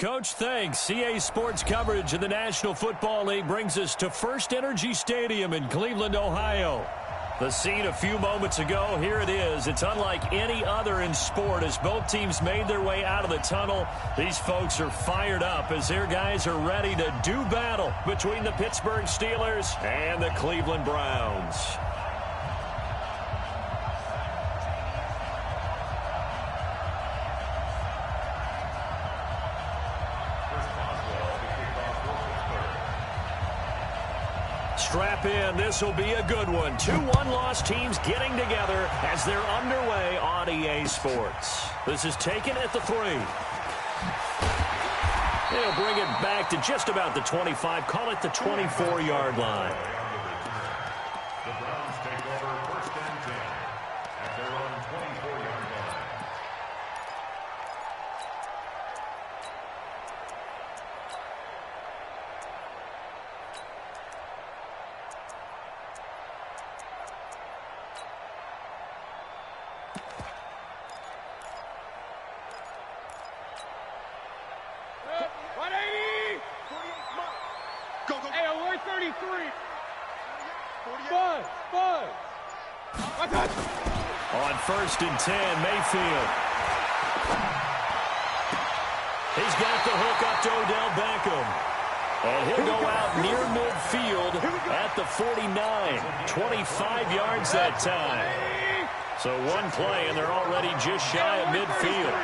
Coach. Thanks. CA Sports coverage of the National Football League brings us to First Energy Stadium in Cleveland, Ohio. The scene a few moments ago, here it is. It's unlike any other in sport as both teams made their way out of the tunnel. These folks are fired up as their guys are ready to do battle between the Pittsburgh Steelers and the Cleveland Browns. Strap in. This will be a good one. Two one-loss teams getting together as they're underway on EA Sports. This is taken at the 3. They'll bring it back to just about the 25. Call it the 24-yard line. The Browns take over 1st and 10 at their own 24-yard line. On 1st and 10, Mayfield. He's got the hook up to Odell Beckham. And he'll go out near midfield at the 49. 25 yards that time. So one play, and they're already just shy of midfield.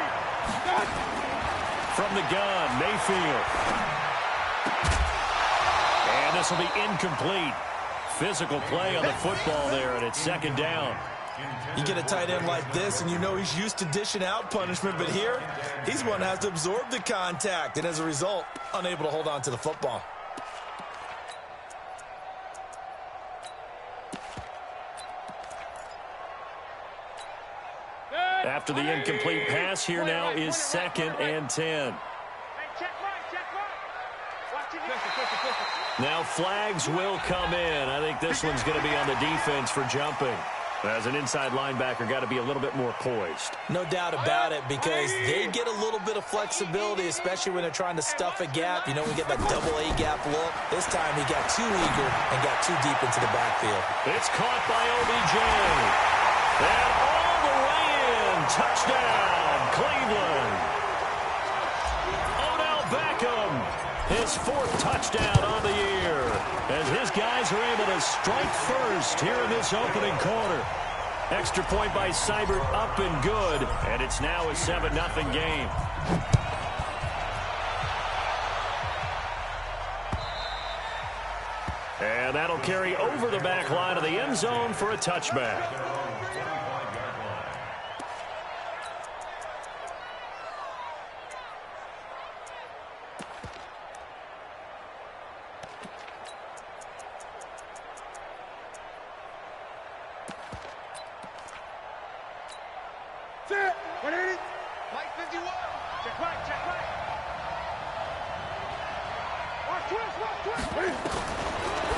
From the gun, Mayfield. And this will be incomplete. Physical play on the football there, and it's 2nd down. You get a tight end like this, and you know he's used to dishing out punishment, but here, he's one that has to absorb the contact, and as a result, unable to hold on to the football. After the incomplete pass, here now is 2nd and 10. Now flags will come in. I think this one's going to be on the defense for jumping. As an inside linebacker, got to be a little bit more poised. No doubt about it, because they get a little bit of flexibility, especially when they're trying to stuff a gap. You know, we get that double A gap look. This time he got too eager and got too deep into the backfield. It's caught by OBJ. And all the way in. Touchdown, Cleveland. Odell Beckham. His 4th touchdown on the year, as his guys are able to strike first here in this opening quarter. Extra point by Seibert up and good, and it's now a 7-0 game. And that'll carry over the back line of the end zone for a touchback.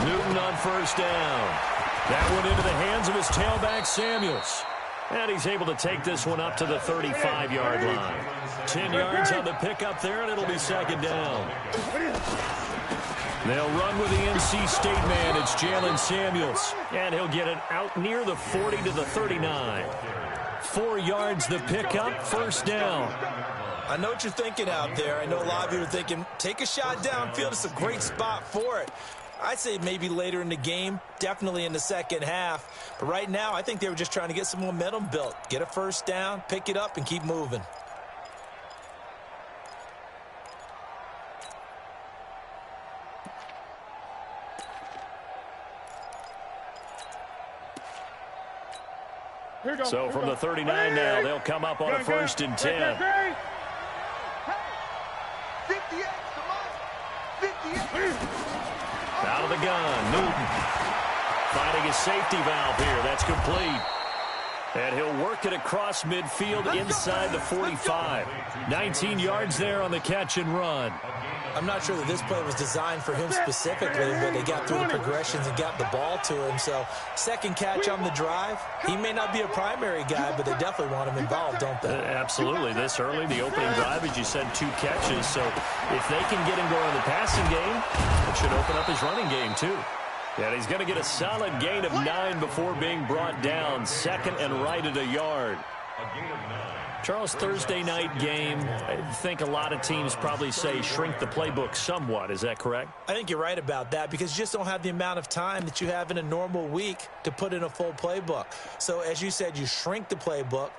Newton on 1st down. That one into the hands of his tailback, Samuels. And he's able to take this one up to the 35-yard line. 10 yards on the pickup there, and it'll be 2nd down. They'll run with the NC State man. It's Jalen Samuels. And he'll get it out near the 40 to the 39. 4 yards the pickup, 1st down. I know what you're thinking out there. I know a lot of you are thinking, take a shot downfield. It's a great spot for it. I'd say maybe later in the game, definitely in the second half. But right now, I think they were just trying to get some momentum built. Get a 1st down, pick it up, and keep moving. So from the 39 now, they'll come up on a 1st and 10. Out of the gun, Newton. Finding his safety valve here. That's complete. And he'll work it across midfield inside the 45. 19 yards there on the catch and run. I'm not sure that this play was designed for him specifically, but they got through the progressions and got the ball to him. So second catch on the drive. He may not be a primary guy, but they definitely want him involved, don't they? Absolutely. This early, the opening drive, as you said, 2 catches. So if they can get him going in the passing game, it should open up his running game too. And he's going to get a solid gain of 9 before being brought down. Second and right at a yard. Charles, Thursday night game, I think a lot of teams probably say shrink the playbook somewhat. Is that correct? I think you're right about that because you just don't have the amount of time that you have in a normal week to put in a full playbook. So as you said, you shrink the playbook,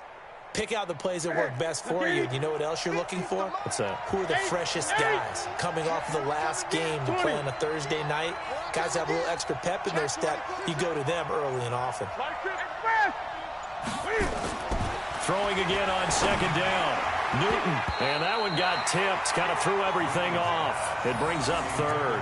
pick out the plays that work best for you. You know what else you're looking for? What's that? Who are the freshest guys coming off of the last game to play on a Thursday night? Guys have a little extra pep in their step. You go to them early and often. Throwing again on second down. Newton. And that one got tipped. Kind of threw everything off. It brings up third.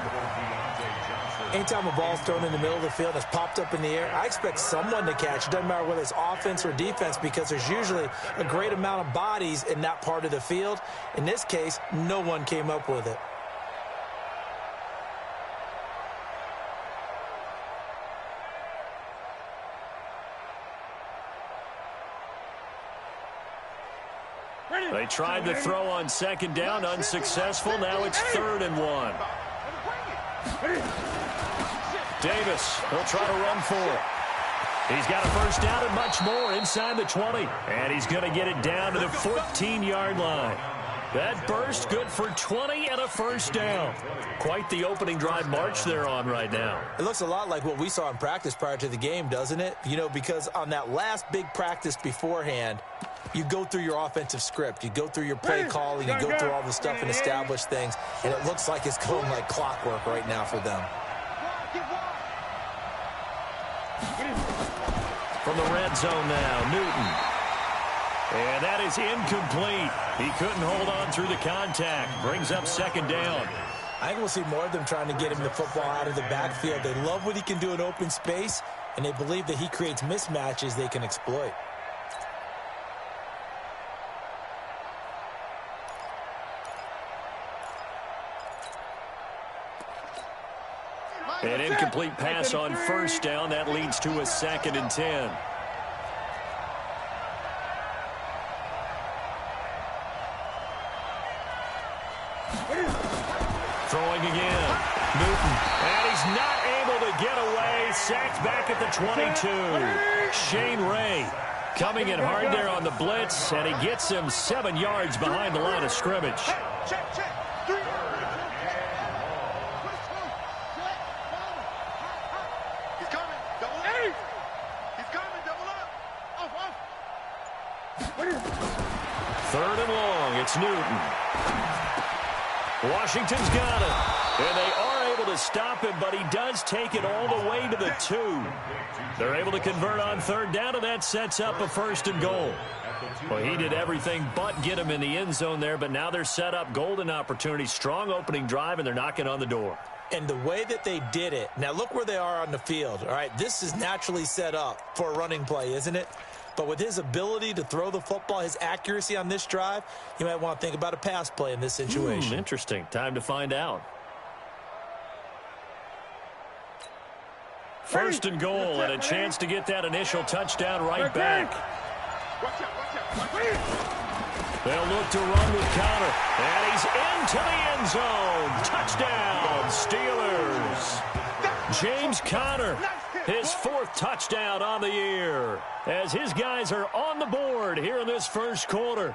Anytime a ball's thrown in the middle of the field and it's popped up in the air, I expect someone to catch. It doesn't matter whether it's offense or defense because there's usually a great amount of bodies in that part of the field. In this case, no one came up with it. They tried to throw on second down, unsuccessful. Now it's 3rd and 1. Davis will try to run for it. He's got a first down and much more inside the 20. And he's going to get it down to the 14-yard line. That burst good for 20 and a first down. Quite the opening drive march they're on right now. It looks a lot like what we saw in practice prior to the game, doesn't it? You know, because on that last big practice beforehand, you go through your offensive script. You go through your play calling. You go through all the stuff and establish things. And it looks like it's going like clockwork right now for them. From the red zone now, Newton. And that is incomplete. He couldn't hold on through the contact. Brings up second down. I think we'll see more of them trying to get him the football out of the backfield. They love what he can do in open space, and they believe that he creates mismatches they can exploit. An incomplete pass on first down. That leads to a 2nd and 10. Throwing again. Newton. And he's not able to get away. Sacked back at the 22. Shane Ray coming in hard there on the blitz, and he gets him 7 yards behind the line of scrimmage. Third and long, it's Newton. Washington's got it. And they are able to stop him, but he does take it all the way to the 2. They're able to convert on third down, and that sets up a 1st and goal. Well, he did everything but get him in the end zone there, but now they're set up. Golden opportunity, strong opening drive, and they're knocking on the door. And the way that they did it, now look where they are on the field. All right, this is naturally set up for a running play, isn't it? But with his ability to throw the football, his accuracy on this drive, you might want to think about a pass play in this situation. Interesting. Time to find out. 1st and goal, and a chance to get that initial touchdown right back. They'll look to run with Conner. And he's into the end zone. Touchdown, Steelers. James Conner, his 4th touchdown on the year, as his guys are on the board here in this first quarter.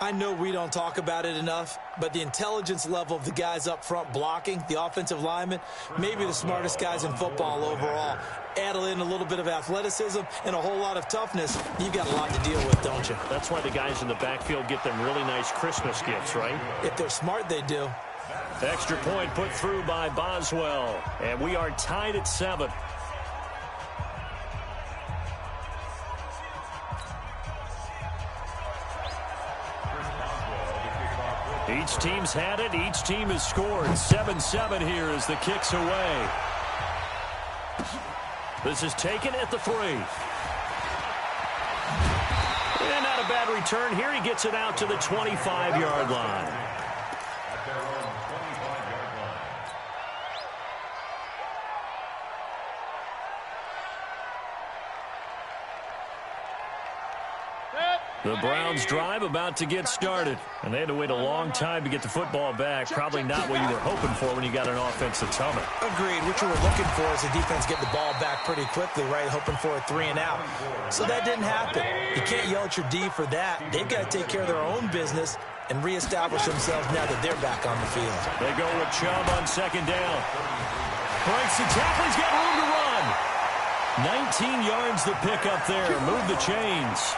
I know we don't talk about it enough, but the intelligence level of the guys up front blocking, the offensive linemen, maybe the smartest guys in football overall. Add in a little bit of athleticism and a whole lot of toughness, you've got a lot to deal with, don't you? That's why the guys in the backfield get them really nice Christmas gifts, right? If they're smart, they do. Extra point put through by Boswell, and we are tied at 7. Each team's had it. Each team has scored. 7-7 here as the kick's away. This is taken at the 3. return here. He gets it out to the 25-yard line. At their own 25-yard line. The Browns drive about to get started, and they had to wait a long time to get the football back. Probably not what you were hoping for when you got an offensive tunnel. Agreed. What you were looking for is the defense get the ball back pretty quickly, right? Hoping for a 3 and out. So that didn't happen. You can't yell at your D for that. They've got to take care of their own business and reestablish themselves now that they're back on the field. They go with Chubb on second down. Breaks the tackle. He's got room to run. 19 yards the pick up there. Move the chains.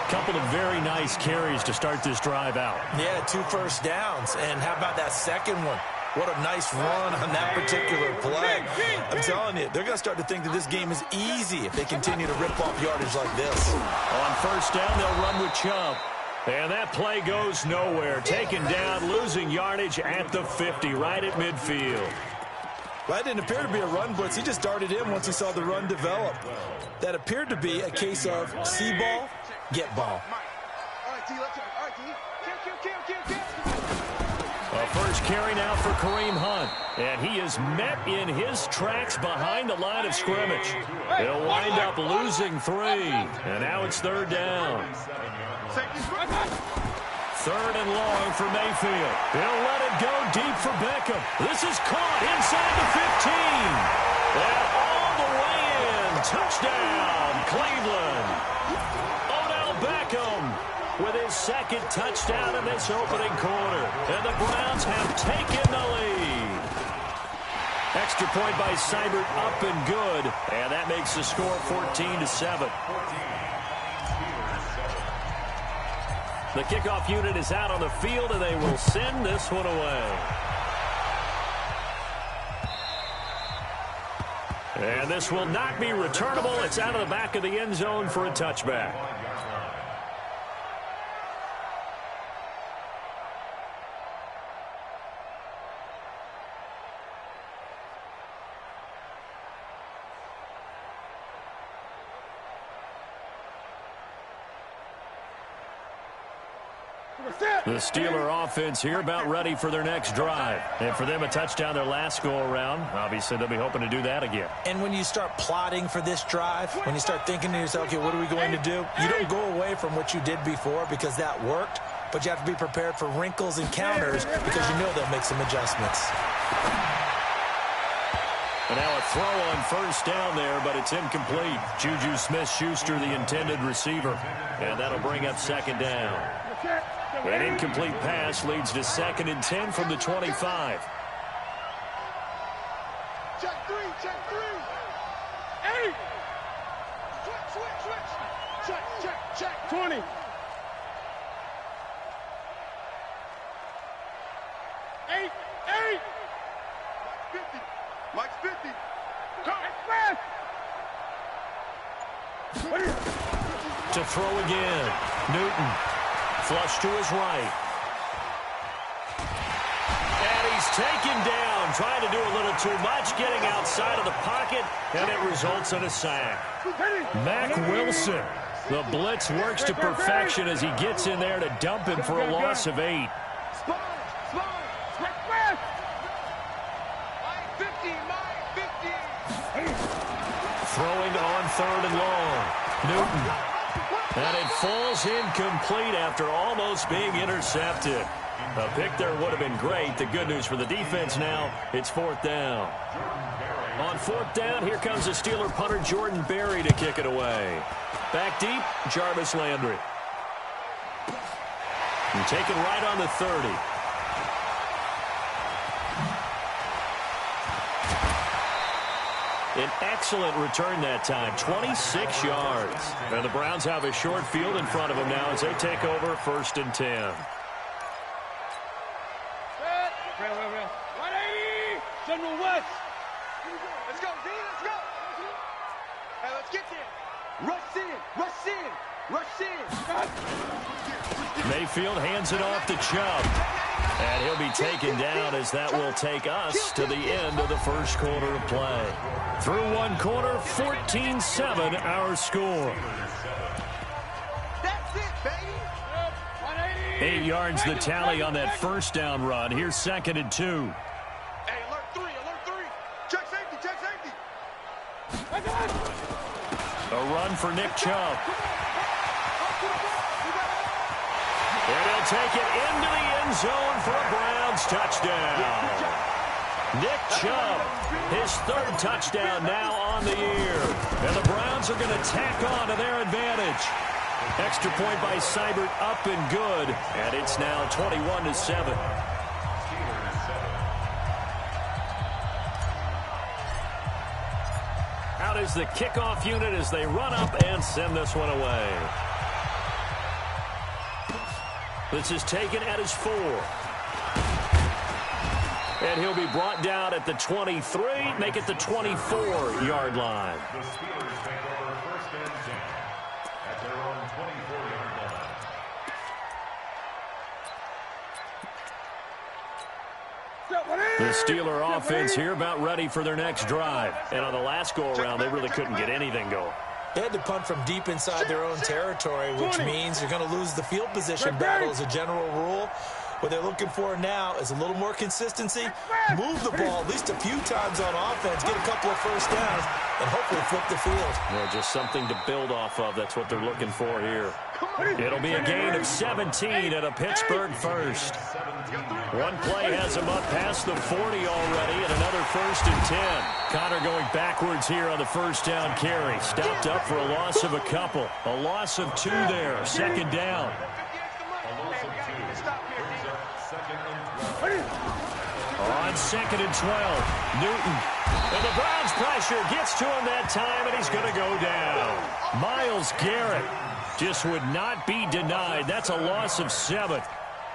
Couple of very nice carries to start this drive out. Yeah, 2 first downs. And how about that second one? What a nice run on that particular play. I'm telling you, they're going to start to think that this game is easy if they continue to rip off yardage like this. On first down, they'll run with Chubb. And that play goes nowhere. Taken down, losing yardage at the 50, right at midfield. Well, that didn't appear to be a run blitz. He just darted in once he saw the run develop. That appeared to be a case of see ball, get ball. A first carry now for Kareem Hunt. And he is met in his tracks behind the line of scrimmage. He'll wind up losing 3. And now it's third down. Third and long for Mayfield. He'll let it go deep for Beckham. This is caught inside the 15. And all the way in. Touchdown, Cleveland. Odell Beckham with his second touchdown in this opening quarter. And the Browns have taken the lead. Extra point by Seibert, up and good. And that makes the score 14-7. The kickoff unit is out on the field, and they will send this one away. And this will not be returnable. It's out of the back of the end zone for a touchback. The Steeler offense here about ready for their next drive. And for them, a touchdown their last go-around. Obviously, they'll be hoping to do that again. And when you start plotting for this drive, when you start thinking to yourself, okay, what are we going to do? You don't go away from what you did before because that worked, but you have to be prepared for wrinkles and counters because you know they'll make some adjustments. And now a throw on first down there, but it's incomplete. Juju Smith-Schuster, the intended receiver. And that'll bring up second down. An incomplete pass leads to 2nd and 10 from the 25. Check 3, check 3. 8. Switch. Check. 20. 8. Mike's 50. Come fast. To throw again. Newton. Flush to his right. And he's taken down, trying to do a little too much, getting outside of the pocket, and it results in a sack. Mack Wilson. The blitz works to perfection as he gets in there to dump him for a loss of 8. Throwing on 3rd and long. Newton. And it falls incomplete after almost being intercepted. A pick there would have been great. The good news for the defense now, it's 4th down. On 4th down, here comes the Steeler punter Jordan Berry to kick it away. Back deep, Jarvis Landry. And taken right on the 30. An excellent return that time, 26 yards. And the Browns have a short field in front of them now as they take over 1st and 10. 180! General West! Let's go, Z, let's go! Hey, let's get there! Rush in! Mayfield hands it off to Chubb. And he'll be taken down as that will take us to the end of the first quarter of play. Through one quarter, 14-7 our score. That's it, baby! 8 yards the tally on that first down run. Here's 2nd and 2. Hey, alert 3, alert 3. Check safety, check safety. A run for Nick Chubb. And he'll take it into the end zone for a Browns touchdown. Nick Chubb, his 3rd touchdown now on the year. And the Browns are going to tack on to their advantage. Extra point by Seibert, up and good. And it's now 21-7. Out is the kickoff unit as they run up and send this one away. This is taken at his 4. And he'll be brought down at the 23, make it the 24-yard line. The Steelers take over 1st and 10 at their own 24-yard line. The Steeler offense here about ready for their next drive. And on the last go-around, they really couldn't get anything going. They had to punt from deep inside their own territory, which means you're going to lose the field position battle as a general rule. What they're looking for now is a little more consistency, move the ball at least a few times on offense, get a couple of first downs, and hopefully flip the field. Yeah, just something to build off of. That's what they're looking for here. It'll be a gain of 17 at a Pittsburgh first. One play has him up past the 40 already, and another 1st and 10. Connor going backwards here on the first down carry. Stopped up for a loss of a couple. A loss of 2 there. 2nd down. On 2nd and 12, Newton. And the Browns pressure gets to him that time, and he's going to go down. Myles Garrett just would not be denied. That's a loss of 7.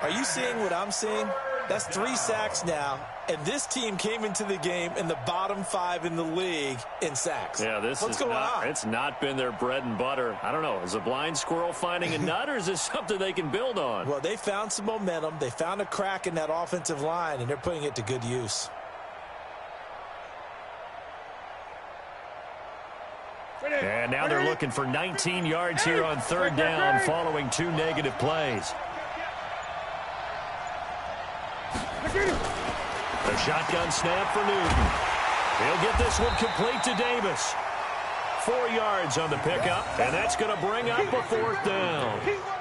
Are you seeing what I'm seeing? That's 3 sacks now, and this team came into the game in the bottom 5 in the league in sacks. Yeah, What's going on? It's not been their bread and butter. I don't know. Is a blind squirrel finding a nut, or is this something they can build on? Well, they found some momentum. They found a crack in that offensive line, and they're putting it to good use. And now they're looking for 19 yards here on 3rd down following 2 negative plays. A shotgun snap for Newton. He'll get this one complete to Davis. 4 yards on the pickup, and that's going to bring up a 4th down.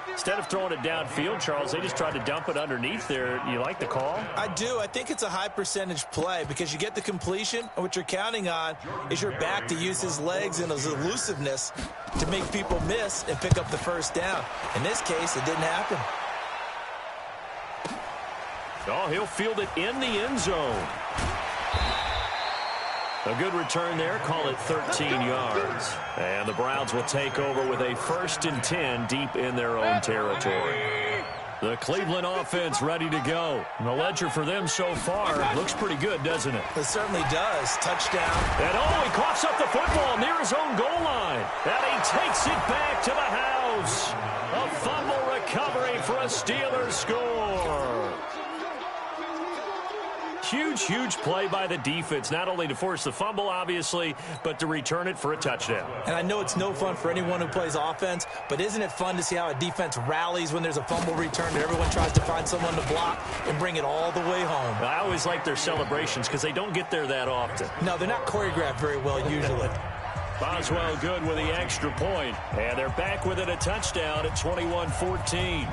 Instead of throwing it downfield, Charles, they just tried to dump it underneath there. You like the call? I do. I think it's a high percentage play because you get the completion, and what you're counting on is your back to use his legs and his elusiveness to make people miss and pick up the 1st down. In this case, it didn't happen. Oh, he'll field it in the end zone. A good return there. Call it 13 yards. And the Browns will take over with a 1st and 10 deep in their own territory. The Cleveland offense ready to go. And the ledger for them so far looks pretty good, doesn't it? It certainly does. Touchdown. And he coughs up the football near his own goal line. And he takes it back to the house. A fumble recovery for a Steelers score. Huge play by the defense, not only to force the fumble, obviously, but to return it for a touchdown. And I know it's no fun for anyone who plays offense, but isn't it fun to see how a defense rallies when there's a fumble return and everyone tries to find someone to block and bring it all the way home? I always like their celebrations because they don't get there that often. No, they're not choreographed very well usually. Boswell good with the extra point, and they're back with it, a touchdown at 21-14.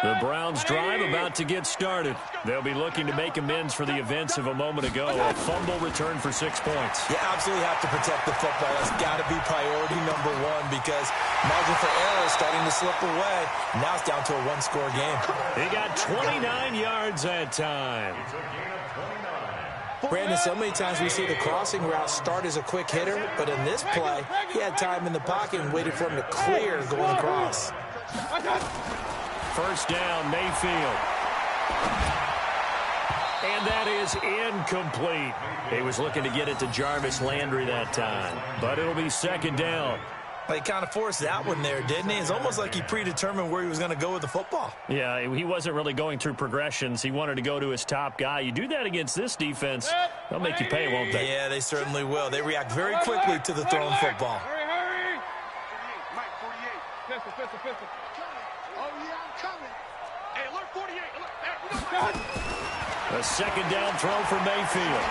The Browns drive about to get started. They'll be looking to make amends for the events of a moment ago. A fumble return for 6 points. You absolutely have to protect the football. That's got to be priority number 1 because margin for error is starting to slip away. Now it's down to a 1-score game. He got 29 yards that time. Brandon, so many times we see the crossing route start as a quick hitter, but in this play, he had time in the pocket and waited for him to clear going across. First down, Mayfield. And that is incomplete. He was looking to get it to Jarvis Landry that time, but it'll be second down. He kind of forced that one there, didn't he? It's almost like he predetermined where he was going to go with the football. Yeah, he wasn't really going through progressions. He wanted to go to his top guy. You do that against this defense, they'll make you pay, won't they? Yeah, they certainly will. They react very quickly to the thrown football. Hurry! Mike, 48. Pistol. Oh, yeah, I'm coming. Hey, alert 48. Alert. Hey, A second down throw for Mayfield.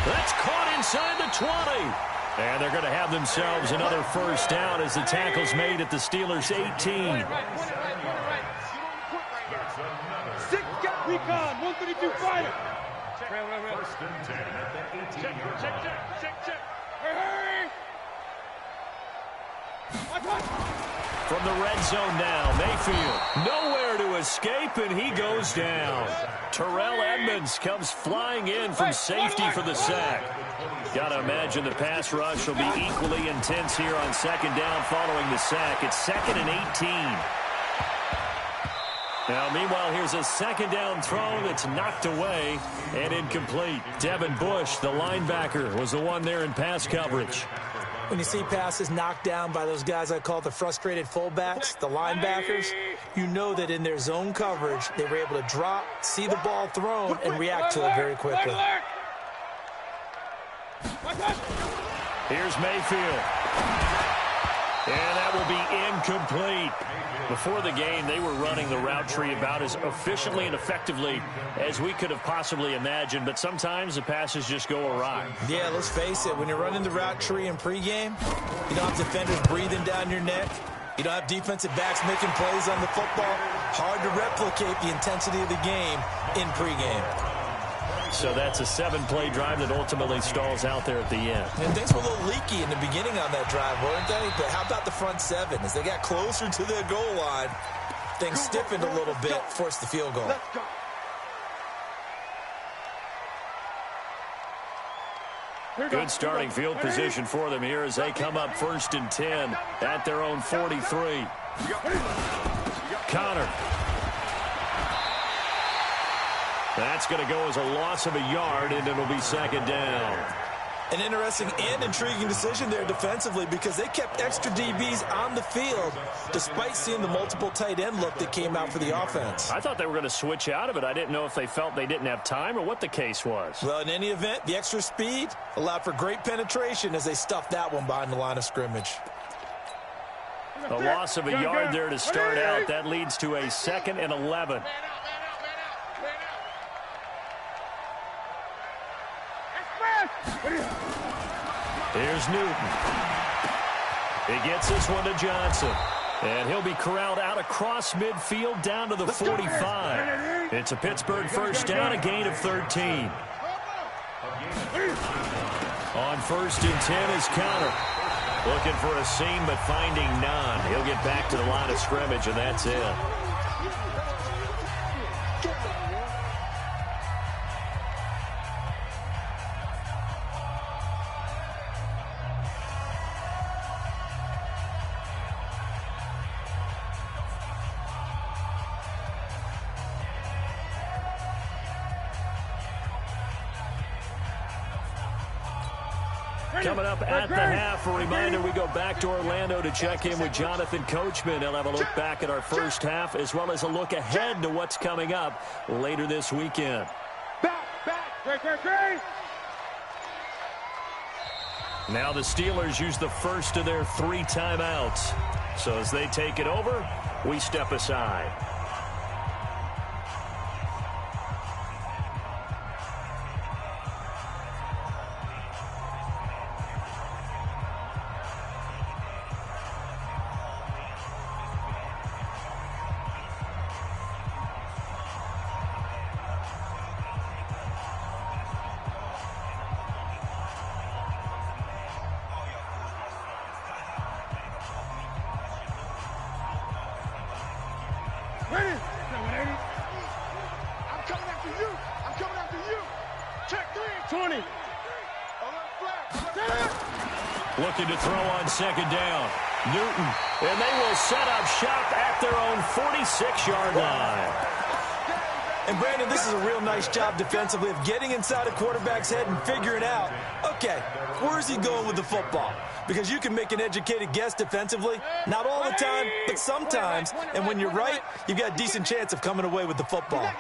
That's caught inside the 20. And they're going to have themselves another first down as the tackle's made at the Steelers' 18. Recon, 132 fighter. First and 10 at the 18-yard line. Check. Hurry! From the red zone now, Mayfield nowhere to escape, and he goes down. Terrell Edmonds comes flying in from safety for the sack. Got to imagine the pass rush will be equally intense here on second down following the sack. It's second and 18. Now, meanwhile, here's a second down throw that's knocked away and incomplete. Devin Bush, the linebacker, was the one there in pass coverage. When you see passes knocked down by those guys I call the frustrated fullbacks, the linebackers, you know that in their zone coverage, they were able to drop, see the ball thrown, and react to it very quickly. Here's Mayfield. And that will be incomplete. Before the game, they were running the route tree about as efficiently and effectively as we could have possibly imagined, but sometimes the passes just go awry. Yeah, let's face it, when you're running the route tree in pregame, you don't have defenders breathing down your neck. You don't have defensive backs making plays on the football. Hard to replicate the intensity of the game in pregame. So that's a 7-play drive that ultimately stalls out there at the end. And things were a little leaky in the beginning on that drive, weren't they? But how about the front seven? As they got closer to their goal line, things stiffened a little bit, forced the field goal. Good starting field position for them here as they come up first and 10 at their own 43. Connor. That's going to go as a loss of a yard, and it'll be second down. An interesting and intriguing decision there defensively because they kept extra DBs on the field despite seeing the multiple tight end look that came out for the offense. I thought they were going to switch out of it. I didn't know if they felt they didn't have time or what the case was. Well, in any event, the extra speed allowed for great penetration as they stuffed that one behind the line of scrimmage. A loss of a yard there to start out. That leads to a second and 11. Here's Newton. He gets this one to Johnson. And he'll be corralled out across midfield down to the 45. It's a Pittsburgh first down, a gain of 13. On first and 10 is Connor. Looking for a seam but finding none. He'll get back to the line of scrimmage, and that's it. Coming up at the half, a reminder, we go back to Orlando to check in with Jonathan Coachman. He'll have a look back at our first half as well as a look ahead to what's coming up later this weekend. Now the Steelers use the first of their 3 timeouts. So as they take it over, we step aside. Looking to throw on second down. Newton. And they will set up shop at their own 46-yard line. And, Brandon, this is a real nice job defensively of getting inside a quarterback's head and figuring out, okay, where's he going with the football? Because you can make an educated guess defensively. Not all the time, but sometimes. And when you're right, you've got a decent chance of coming away with the football.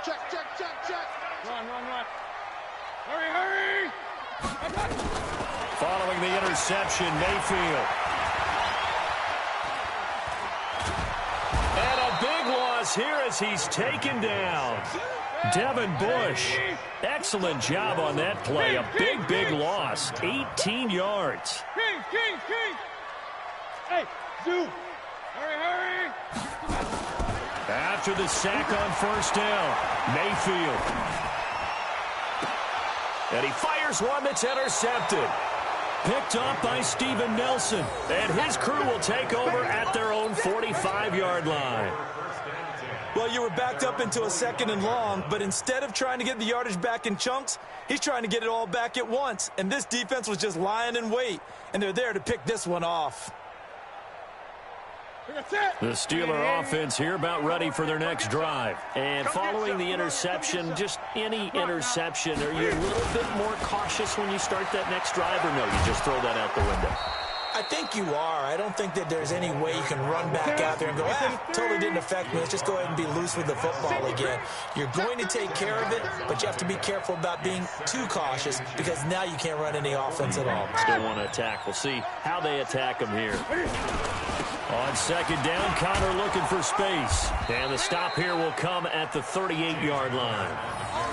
Check, check, check, check. Run, run, run. Hurry, hurry. Following the interception, Mayfield. And a big loss here as he's taken down. Devin Bush. Excellent job on that play. A big, big loss. 18 yards. King. Hey, Zoo. Hurry. After the sack on first down, Mayfield. And he fires one that's intercepted. Picked off by Steven Nelson. And his crew will take over at their own 45-yard line. Well, you were backed up into a second and long, but instead of trying to get the yardage back in chunks, he's trying to get it all back at once. And this defense was just lying in wait, and they're there to pick this one off. The Steeler offense here about ready for their next drive. And following the interception, just any interception, are you a little bit more cautious when you start that next drive, or no, you just throw that out the window? I think you are. I don't think that there's any way you can run back out there and go, totally didn't affect me. Let's just go ahead and be loose with the football again. You're going to take care of it, but you have to be careful about being too cautious because now you can't run any offense at all. Still want to attack. We'll see how they attack them here. On second down, Connor looking for space. And the stop here will come at the 38-yard line.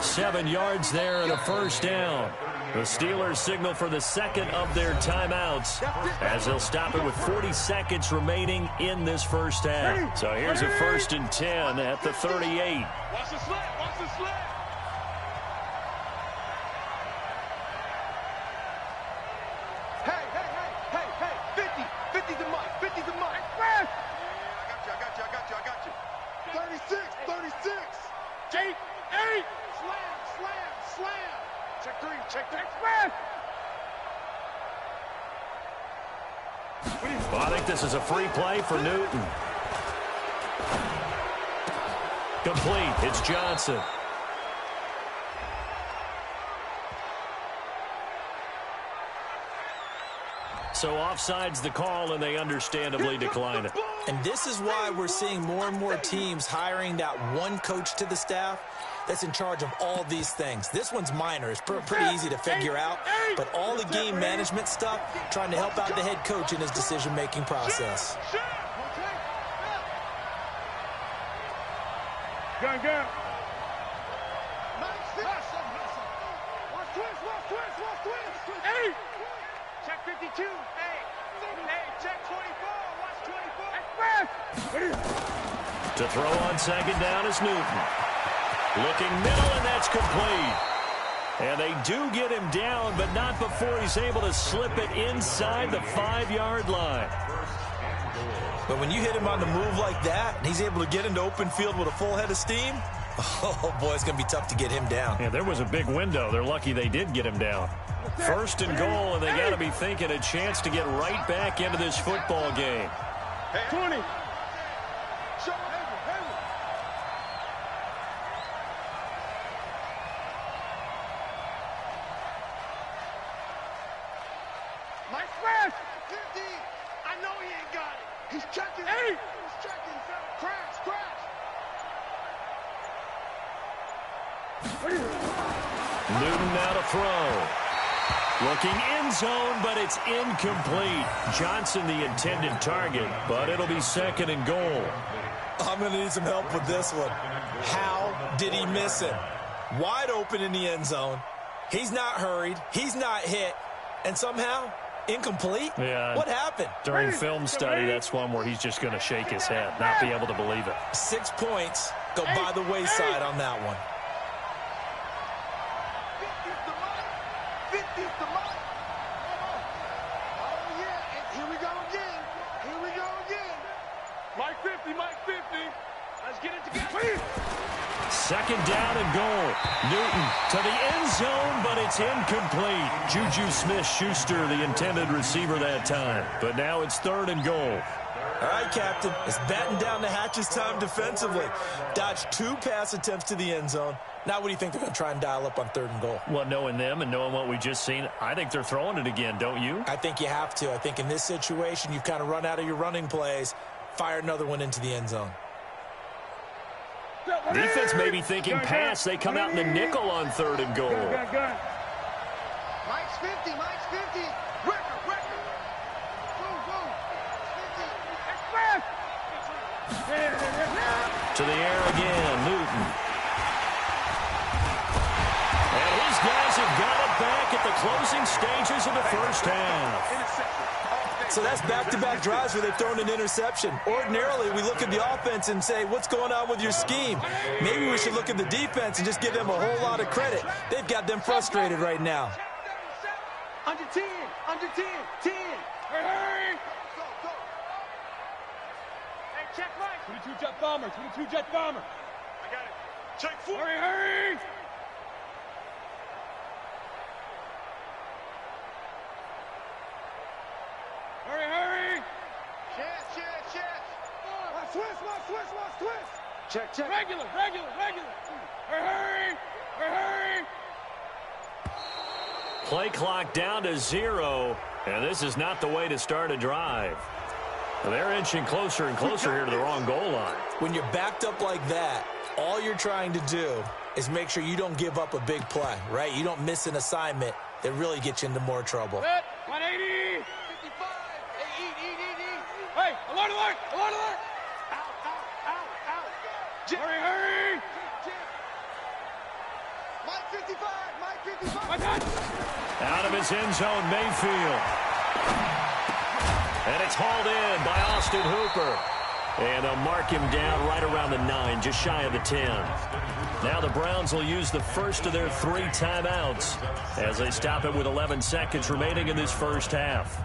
7 yards there and a first down. The Steelers signal for the second of their timeouts as they'll stop it with 40 seconds remaining in this first half. So here's a 1st and 10 at the 38. Watch the slip, watch the slip. Hey, 50 the mark, 50 the mark. I got you. 36. Jake, 8. Slam. Check 3, check 3. Well, I think this is a free play for Newton. Complete. It's Johnson. So offside's the call, and they understandably decline it. And this is why we're seeing more and more teams hiring that one coach to the staff that's in charge of all these things. This one's minor. It's pretty easy to figure out. But all the game management stuff, trying to help out the head coach in his decision-making process. Go. Watch twist. 8. Check 52. 8. Check 24. Watch 24. To throw on second down is Newton. Looking middle, and that's complete. And they do get him down, but not before he's able to slip it inside the 5-yard line. But when you hit him on the move like that, and he's able to get into open field with a full head of steam, oh, boy, it's going to be tough to get him down. Yeah, there was a big window. They're lucky they did get him down. 1st and goal, and they got to be thinking a chance to get right back into this football game. 20. Mike Fresh. 50. I know he ain't got it. He's checking. 8. He's checking. Crash. Newton now to throw. Looking end zone, but it's incomplete. Johnson the intended target, but it'll be 2nd and goal. I'm going to need some help with this one. How did he miss it? Wide open in the end zone. He's not hurried. He's not hit. And somehow, incomplete? Yeah. What happened? During film study, that's one where he's just going to shake his head, not be able to believe it. 6 points go by the wayside on that one. 50's the mark. Oh, yeah. And here we go again. Mike 50. Let's get it together. Second down and goal. Newton to the end zone, but it's incomplete. Juju Smith-Schuster, the intended receiver that time. But now it's third and goal. All right, Captain. It's batten down the hatches time defensively. Dodged 2 pass attempts to the end zone. Now what do you think they're going to try and dial up on third and goal? Well, knowing them and knowing what we just seen, I think they're throwing it again, don't you? I think you have to. I think in this situation, you've kind of run out of your running plays. Fire another one into the end zone. Defense may be thinking pass. They come out in the nickel on third and goal. Mike's 50, Mike's 50. Record. Go. 50. To the air again, Newton. And his guys have got it back at the closing stages of the first half. So that's back-to-back drives where they've thrown an interception. Ordinarily, we look at the offense and say, what's going on with your scheme? Maybe we should look at the defense and just give them a whole lot of credit. They've got them frustrated right now. Under 10. 10. Hey. Go. Hey, check Mike. 22 jet bomber. I got it. Check 4. Hurry. Hurry. Chance. Watch twist. Check. Regular. Hurry. Play clock down to 0, and this is not the way to start a drive. They're inching closer and closer here to the wrong goal line. When you're backed up like that, all you're trying to do is make sure you don't give up a big play, right? You don't miss an assignment that really gets you into more trouble. 180. 55. Hey, alert. Out. Hurry. Mike 55. My God. Out of his end zone, Mayfield. And it's hauled in by Austin Hooper. And they'll mark him down right around the 9, just shy of the 10. Now the Browns will use the first of their 3 timeouts as they stop it with 11 seconds remaining in this first half.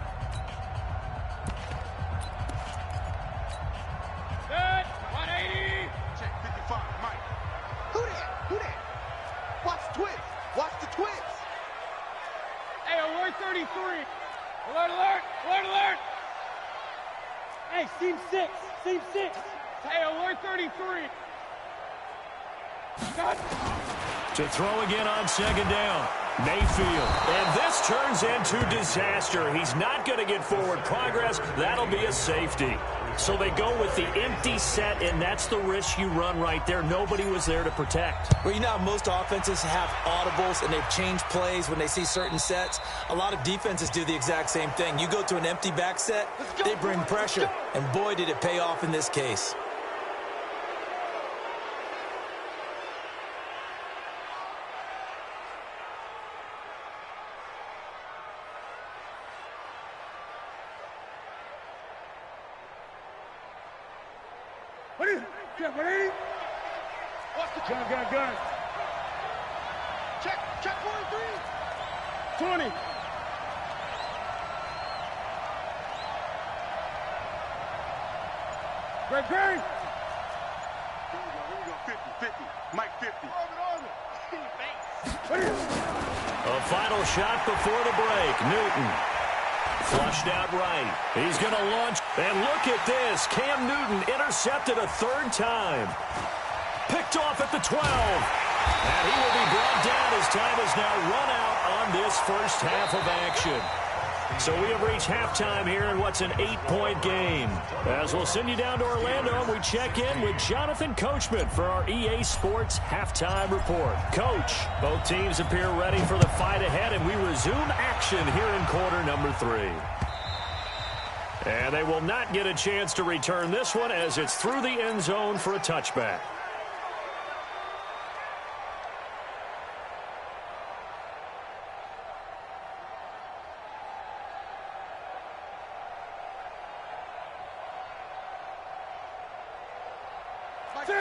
Good. 180. Check 55, Mike. Who that? Watch the twist. Hey, alert 33. Alert. Hey, seam 6. Hey, alert 33. Got it. To throw again on second down, Mayfield. And this turns into disaster. He's not going to get forward progress. That'll be a safety. So they go with the empty set, and that's the risk you run right there. Nobody was there to protect. Well, you know how most offenses have audibles and they've changed plays when they see certain sets? A lot of defenses do the exact same thing. You go to an empty back set, they bring pressure. And boy, did it pay off in this case. What is it? Check 180. What's the gun? Check 43. 20. Greg. Here we go. 50. Mike 50. What is it? A final shot before the break. Newton. Flushed out right. He's going to launch. And look at this. Cam Newton intercepted a 3rd time. Picked off at the 12. And he will be brought down as time has now run out on this first half of action. So we have reached halftime here in what's an 8-point game. As we'll send you down to Orlando, and we check in with Jonathan Coachman for our EA Sports Halftime Report. Coach, both teams appear ready for the fight ahead, and we resume action here in quarter number 3. And they will not get a chance to return this one as it's through the end zone for a touchback.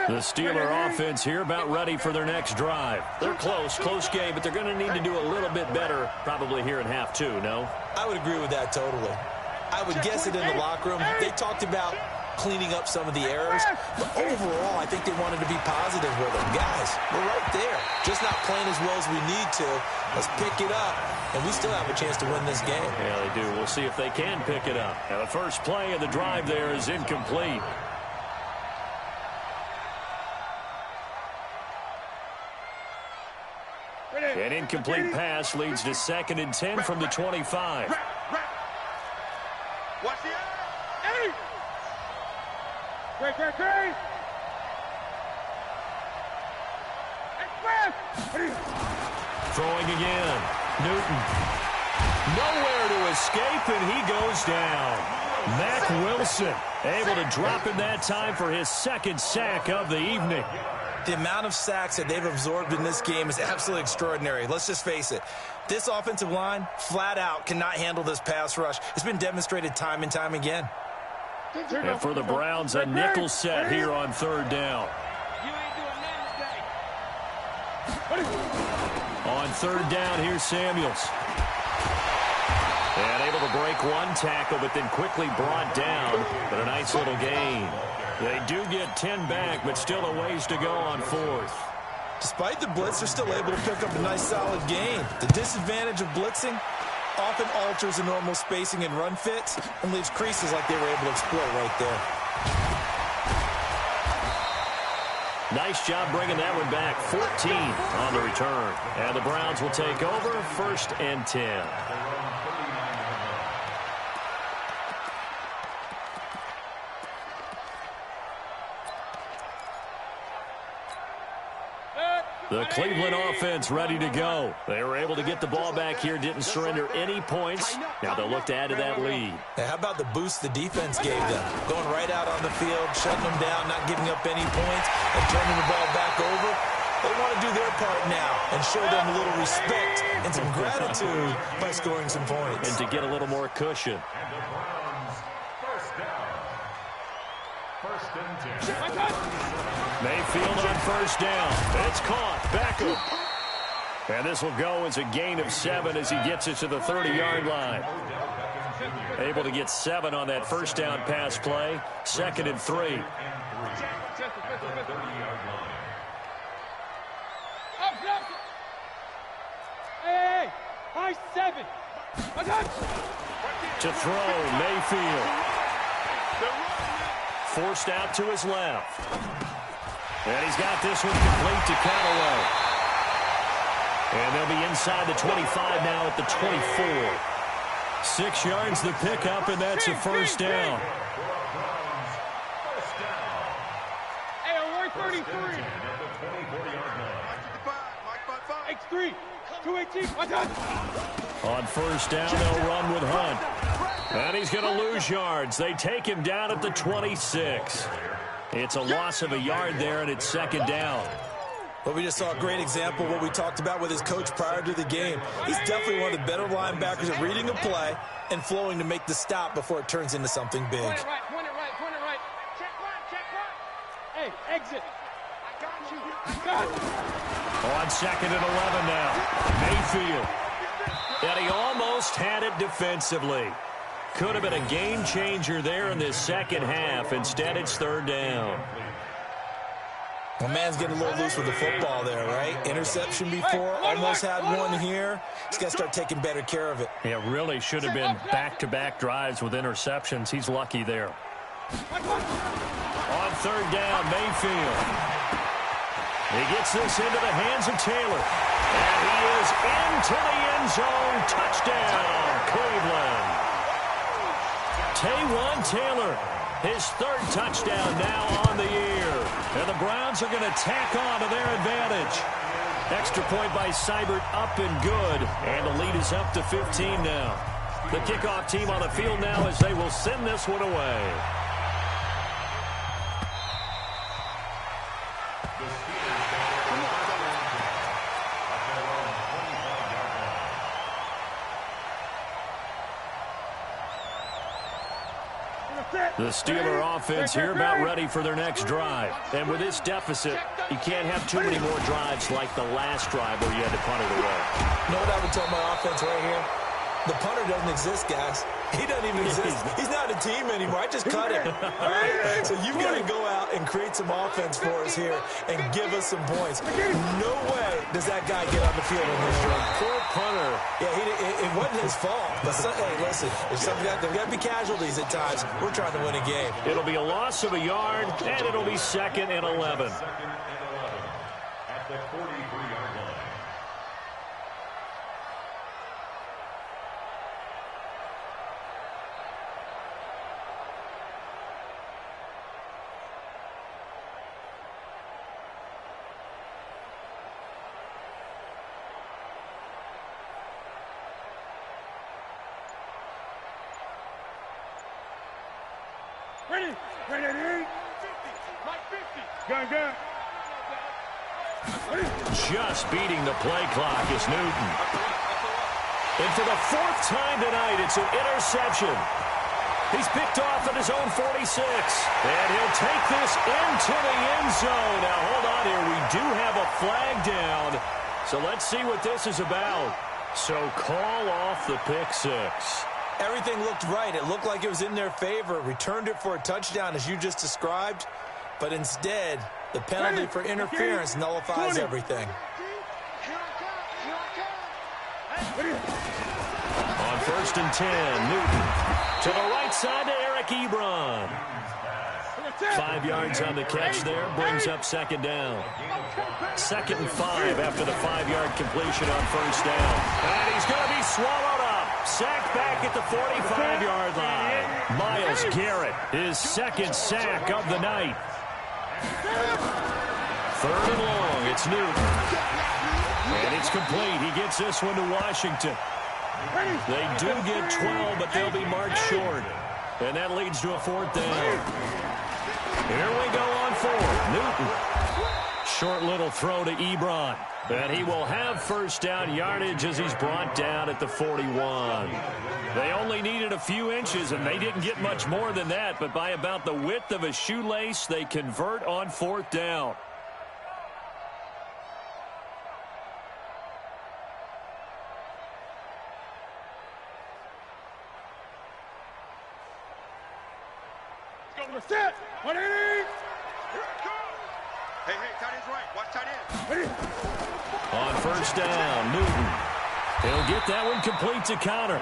The Steeler offense here about ready for their next drive. They're close game, but they're going to need to do a little bit better probably here in half 2, no? I would agree with that totally. I would guess it in the locker room. They talked about cleaning up some of the errors. But overall, I think they wanted to be positive with them. Guys, we're right there. Just not playing as well as we need to. Let's pick it up, and we still have a chance to win this game. Yeah, they do. We'll see if they can pick it up. Now, the first play of the drive there is incomplete. An incomplete pass leads to 2nd and 10 from the 25. Watch the eye. Great. Throwing again. Newton. Nowhere to escape, and he goes down. Mack Wilson able to drop in that time for his 2nd sack of the evening. The amount of sacks that they've absorbed in this game is absolutely extraordinary. Let's just face it. This offensive line, flat out, cannot handle this pass rush. It's been demonstrated time and time again. And for the Browns, a nickel set here on 3rd down. On 3rd down, here's Samuels. And able to break one tackle, but then quickly brought down. But a nice little gain. They do get 10 back, but still a ways to go on 4th. Despite the blitz, they're still able to pick up a nice solid gain. The disadvantage of blitzing often alters the normal spacing and run fits and leaves creases like they were able to exploit right there. Nice job bringing that one back. 14 on the return. And the Browns will take over 1st and 10. The Cleveland offense ready to go. They were able to get the ball back here, didn't surrender any points. Now they'll look to add to that lead. Now, how about the boost the defense gave them? Going right out on the field, shutting them down, not giving up any points, and turning the ball back over. They want to do their part now and show them a little respect and some gratitude by scoring some points. And to get a little more cushion. And the Browns, 1st and 10. Mayfield on 1st down. It's caught. Beckham. And this will go as a gain of 7 as he gets it to the 30-yard line. Able to get 7 on that 1st down pass play. 2nd and 3. Hey, high 7. To throw, Mayfield. Forced out to his left. And he's got this one complete to Callaway. And they'll be inside the 25 now at the 24. 6 yards the pickup, and that's a 1st down. Hey, on 133. X3. 218. On 1st down, they'll run with Hunt. And he's going to lose yards. They take him down at the 26. It's a loss of a yard there, and it's 2nd down. Well, we just saw a great example of what we talked about with his coach prior to the game. He's definitely one of the better linebackers at reading a play and flowing to make the stop before it turns into something big. Point it right. Check right. Hey, exit. I got you. On 2nd and 11 now. Mayfield. And he almost had it defensively. Could have been a game changer there in this 2nd half. Instead, it's 3rd down. Well, man's getting a little loose with the football there, right? Interception before, almost had one here. He's got to start taking better care of it. Yeah, really should have been back-to-back drives with interceptions. He's lucky there. On 3rd down, Mayfield. He gets this into the hands of Taylor. And he is into the end zone. Touchdown, Cleveland. Taywan Taylor, his 3rd touchdown now on the year. And the Browns are going to tack on to their advantage. Extra point by Seibert, up and good. And the lead is up to 15 now. The kickoff team on the field now as they will send this one away. The Steeler offense here about ready for their next drive. And with this deficit, you can't have too many more drives like the last drive where you had to punt it away. You know what I would tell my offense right here? The punter doesn't exist, guys. He doesn't even exist. He's not a team anymore. I just cut him. All right? So you've got to go out and create some offense for us here and give us some points. No way does that guy get on the field in this game. Poor punter. Yeah, it wasn't his fault. But hey, listen, there's got to be casualties at times. We're trying to win a game. It'll be a loss of a yard, and it'll be 2nd and 11. At the 43-yard line. Ready? Ready? Mike 50. Gun. Just beating the play clock is Newton. And for the 4th time tonight, it's an interception. He's picked off at his own 46. And he'll take this into the end zone. Now, hold on here. We do have a flag down. So let's see what this is about. So call off the pick 6. Everything looked right. It looked like it was in their favor. Returned it for a touchdown, as you just described. But instead, the penalty for interference nullifies everything. On 1st and 10, Newton to the right side to Eric Ebron. 5 yards on the catch there, brings up 2nd down. 2nd and 5 after the 5-yard completion on 1st down. And he's going to be swallowed up. Sacked back at the 45-yard line. Myles Garrett, his 2nd sack of the night. 3rd and long, it's Newton. And it's complete. He gets this one to Washington. They do get 12, but they'll be marked short. And that leads to a 4th down. Here we go on 4th. Newton. Short little throw to Ebron. And he will have 1st down yardage as he's brought down at the 41. They only needed a few inches, and they didn't get much more than that. But by about the width of a shoelace, they convert on 4th down. Set. 180. Hey, tight end's right. Watch tight end. On 1st down, Newton. He'll get that one complete to Connor.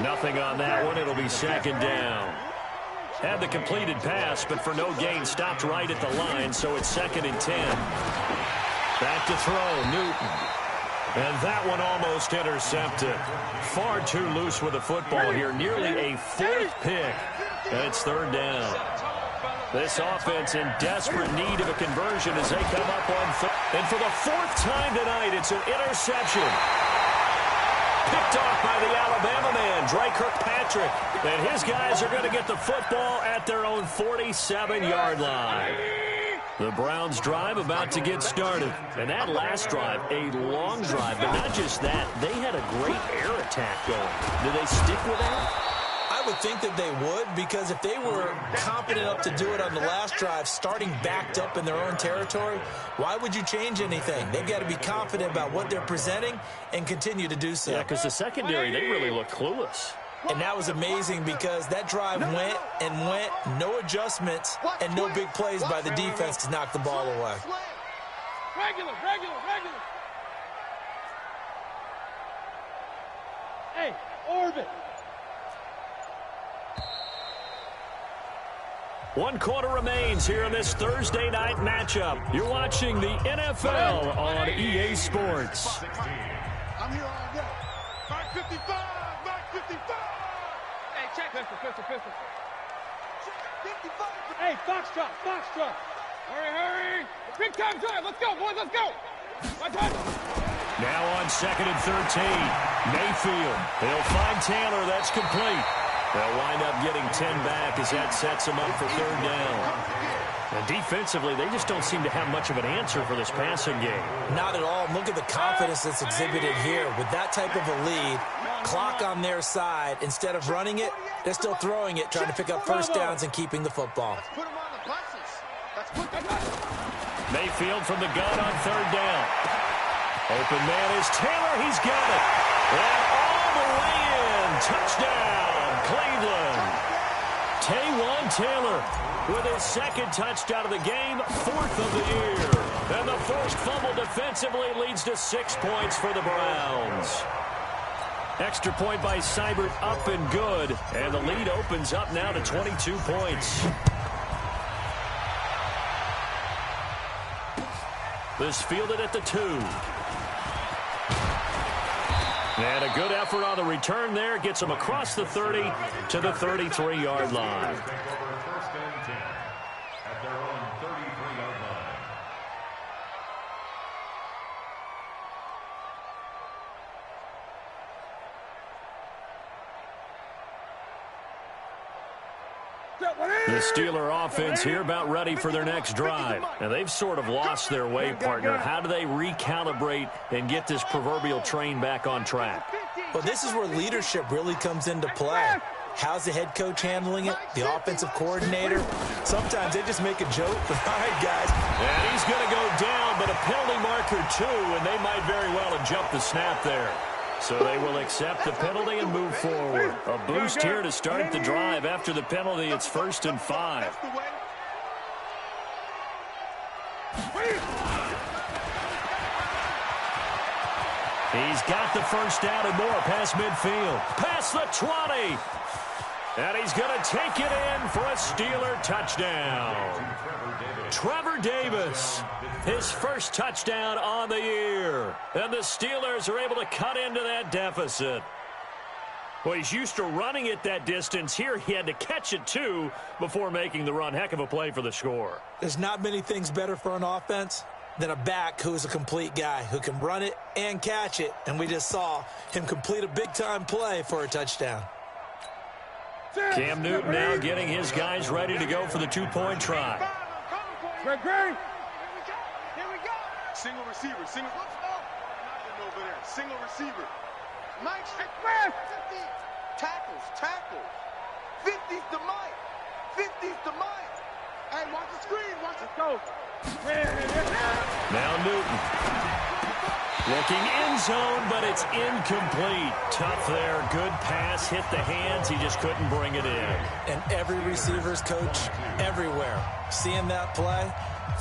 Nothing on that one. It'll be 2nd down. Had the completed pass, but for no gain, stopped right at the line, so it's 2nd and 10. Back to throw, Newton. And that one almost intercepted. Far too loose with the football here. Nearly a 4th pick. And it's 3rd down. This offense in desperate need of a conversion as they come up on 4th. And for the 4th time tonight, it's an interception. Picked off by the Alabama man, Dre Kirkpatrick. And his guys are going to get the football at their own 47-yard line. The Browns drive about to get started. And that last drive, a long drive. But not just that, they had a great air attack going. Do they stick with that? I would think that they would, because if they were competent enough to do it on the last drive, starting backed up in their own territory, why would you change anything? They've got to be confident about what they're presenting and continue to do so. Yeah, because the secondary, they really looked clueless. And that was amazing because that drive went and went, no adjustments, and no big plays by the defense to knock the ball away. Regular. Hey, orbit. 1 quarter remains here in this Thursday night matchup. You're watching the NFL on EA Sports. I'm here all day. Mark 55. Hey, check. Pistol. 55. Hey, Foxtrot. Hurry. Big time drive. Let's go, boys. Let's go. My time. Now on 2nd and 13. Mayfield. He'll find Taylor. That's complete. They'll wind up getting 10 back as that sets them up for 3rd down. And defensively, they just don't seem to have much of an answer for this passing game. Not at all. Look at the confidence that's exhibited here. With that type of a lead, clock on their side, instead of running it, they're still throwing it, trying to pick up 1st downs and keeping the football. Mayfield from the gun on 3rd down. Open man is Taylor. He's got it. And touchdown, Cleveland. Taywan Taylor with his second touchdown of the game, 4th of the year. And the forced fumble defensively leads to 6 points for the Browns. Extra point by Seibert, up and good. And the lead opens up now to 22 points. This fielded at the 2. And a good effort on the return there. Gets him across the 30 to the 33-yard line. The Steeler offense here about ready for their next drive. And they've sort of lost their way, partner. How do they recalibrate and get this proverbial train back on track? Well, this is where leadership really comes into play. How's the head coach handling it? The offensive coordinator? Sometimes they just make a joke. All right, guys. And he's going to go down, but a penalty marker too, and they might very well have jumped the snap there. So they will accept the penalty and move forward. A boost here to start the drive. After the penalty, it's 1st and 5. He's got the first down and more past midfield. Past the 20. And he's going to take it in for a Steeler touchdown. Trevor Davis, his first touchdown on the year. And the Steelers are able to cut into that deficit. Well, he's used to running it that distance. Here he had to catch it, too, before making the run. Heck of a play for the score. There's not many things better for an offense than a back who is a complete guy who can run it and catch it. And we just saw him complete a big-time play for a touchdown. Cam Newton now getting his guys ready to go for the 2-point try. Here we go. Single receiver. Single. Over there. Single receiver. Mike, 50. Tackles. 50's to Mike. 50's to Mike. Hey, watch the screen. Watch it go. Now Newton. Looking end zone, but it's incomplete. Tough there. Good pass. Hit the hands. He just couldn't bring it in. And every receiver's coach everywhere. Seeing that play,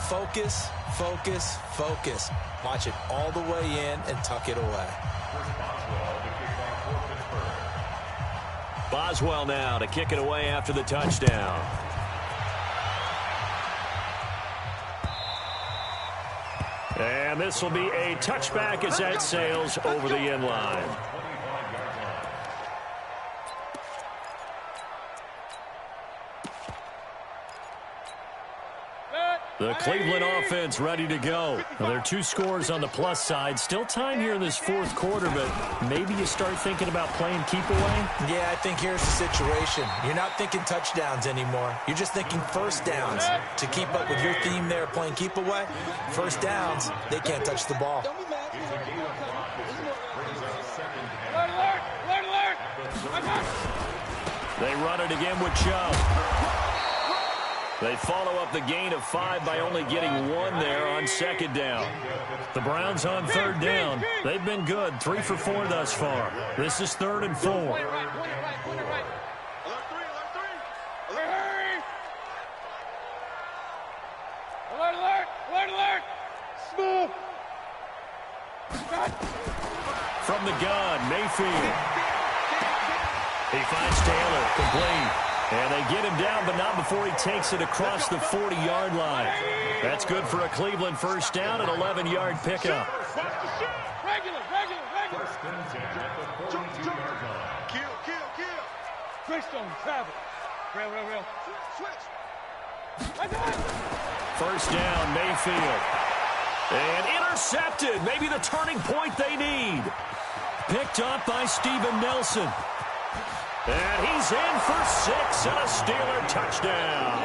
focus. Watch it all the way in and tuck it away. Boswell now to kick it away after the touchdown. And this will be a touchback as that sails over the end line. The Cleveland offense ready to go. Now, there are 2 scores on the plus side. Still time here in this 4th quarter, but maybe you start thinking about playing keep away? Yeah, I think here's the situation. You're not thinking touchdowns anymore. You're just thinking first downs. To keep up with your theme there, playing keep away, first downs, they can't touch the ball. They run it again with Chubb. They follow up the gain of 5 by only getting 1 there on 2nd down. The Browns on 3rd down. They've been good, 3 for 4 thus far. This is 3rd and 4. Alert! Smooth! From the gun, Mayfield. He finds Taylor, complete. And they get him down, but not before he takes it across the 40-yard line. That's good for a Cleveland first down, an 11-yard pickup. Regular. Kill. Twistone, travel. Rail. Switch. First down, Mayfield. And intercepted. Maybe the turning point they need. Picked up by Steven Nelson. And he's in for 6 and a Steeler touchdown.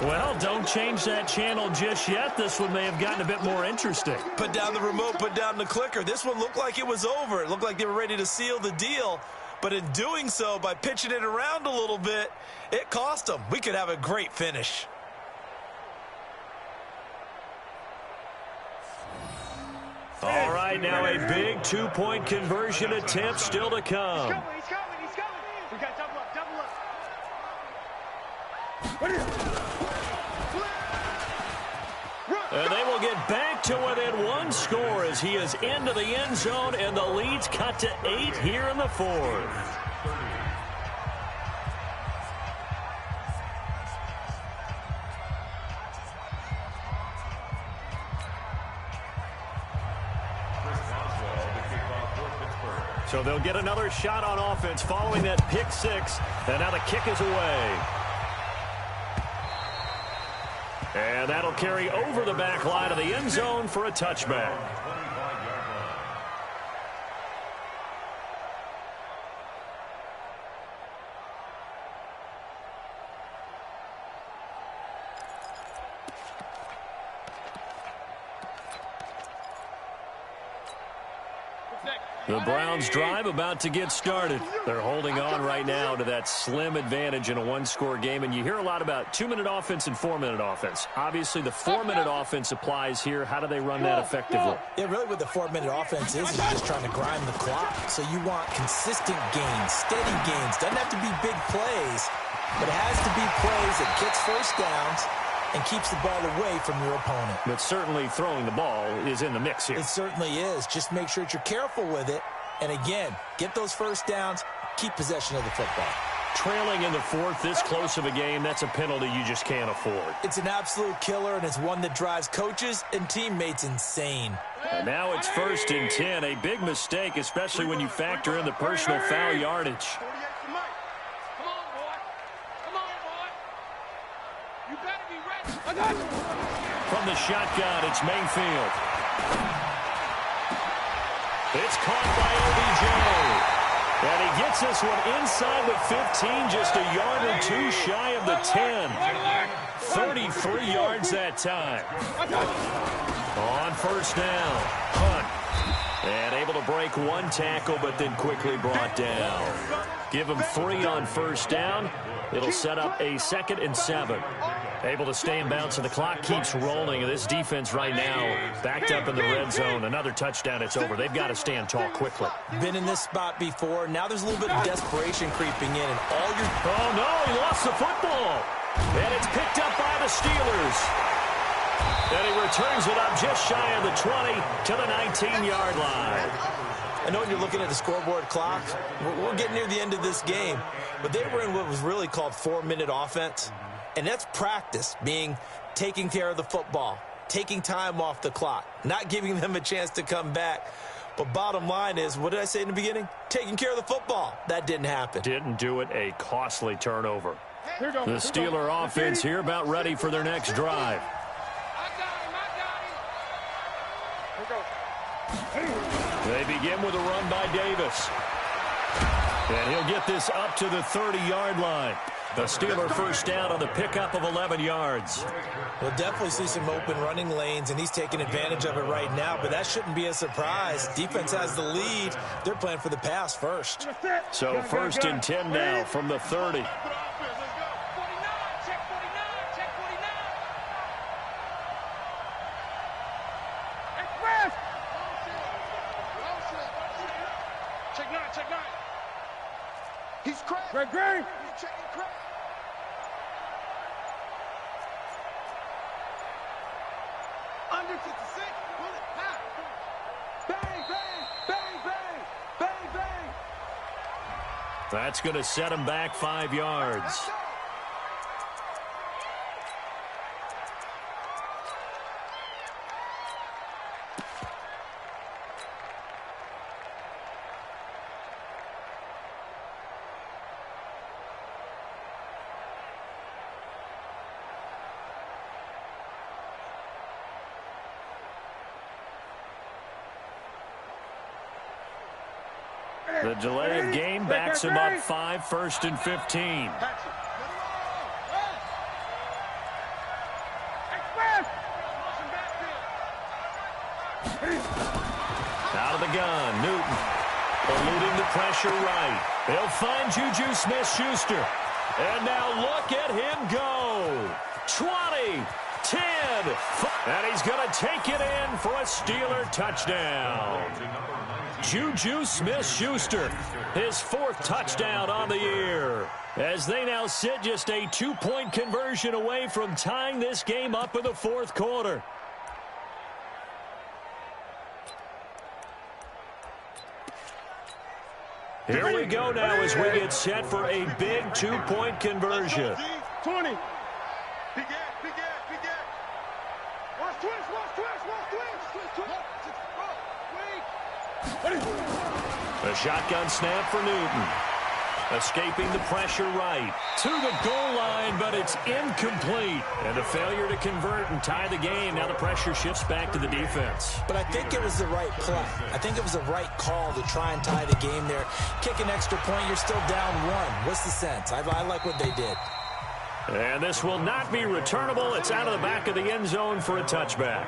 Well, don't change that channel just yet. This one may have gotten a bit more interesting. Put down the remote, put down the clicker. This one looked like it was over. It looked like they were ready to seal the deal. But in doing so, by pitching it around a little bit, it cost them. We could have a great finish. All right, now a big two-point conversion attempt still to come. He's coming. We got double up. And they will get back to within one score as he is into the end zone, and the lead's cut to 8 here in the fourth. So they'll get another shot on offense following that pick six. And now the kick is away. And that'll carry over the back line of the end zone for a touchback. The Browns drive about to get started. They're holding on right now to that slim advantage in a one-score game. And you hear a lot about 2-minute offense and 4-minute offense. Obviously, the 4-minute offense applies here. How do they run that effectively? Yeah, really what the 4-minute offense is just trying to grind the clock. So you want consistent gains, steady gains. Doesn't have to be big plays, but it has to be plays that gets first downs and keeps the ball away from your opponent. But certainly throwing the ball is in the mix here. It certainly is. Just make sure that you're careful with it. And again, get those first downs, keep possession of the football. Trailing in the fourth, this close of a game, that's a penalty you just can't afford. It's an absolute killer, and it's one that drives coaches and teammates insane. And now it's 1st and 10, a big mistake, especially when you factor in the personal foul yardage. From the shotgun, it's Mayfield. It's caught by OBJ. And he gets this one inside the 15, just a yard or two shy of the 10. 33 yards that time. On first down, punt. And able to break one tackle, but then quickly brought down. Give him 3 on first down. It'll set up a 2nd and 7. Able to stay in bounds, and the clock keeps rolling. This defense right now backed up in the red zone. Another touchdown, it's over. They've got to stand tall quickly. Been in this spot before. Now there's a little bit of desperation creeping in. And all your... Oh, no, he lost the football. And it's picked up by the Steelers. And he returns it up just shy of the 20 to the 19-yard line. I know when you're looking at the scoreboard clock, we're getting near the end of this game. But they were in what was really called 4-minute offense. And that's practice, being taking care of the football, taking time off the clock, not giving them a chance to come back. But bottom line is, what did I say in the beginning? Taking care of the football. That didn't happen. Didn't do it, a costly turnover. The Steeler offense here about ready for their next drive. They begin with a run by Davis. And he'll get this up to the 30-yard line. The Steeler first down on the pickup of 11 yards. We'll definitely see some open running lanes, and he's taking advantage of it right now, but that shouldn't be a surprise. Defense has the lead. They're playing for the pass first. So 1st and 10 now from the 30. Check nine. He's cracked. He's checking crack. Under 56. Pull it. Now. Bang, bang, bang, bang, bang, bang. That's going to set him back 5 yards. The delay of game backs him up 5, 1st and 15. Out of the gun, Newton. Eluding the pressure right. They'll find Juju Smith-Schuster. And now look at him go. 20, 10. And he's going to take it in for a Steeler touchdown. Juju Smith-Schuster, his 4th touchdown on the year, as they now sit just a 2-point conversion away from tying this game up in the 4th quarter. Here we go now as we get set for a big 2-point conversion. 20. Big gap. Watch twist. A shotgun snap for Newton. Escaping the pressure right. To the goal line, but it's incomplete. And a failure to convert and tie the game. Now the pressure shifts back to the defense. But I think it was the right play. I think it was the right call to try and tie the game there. Kick an extra point, you're still down 1. What's the sense? I like what they did. And this will not be returnable. It's out of the back of the end zone for a touchback.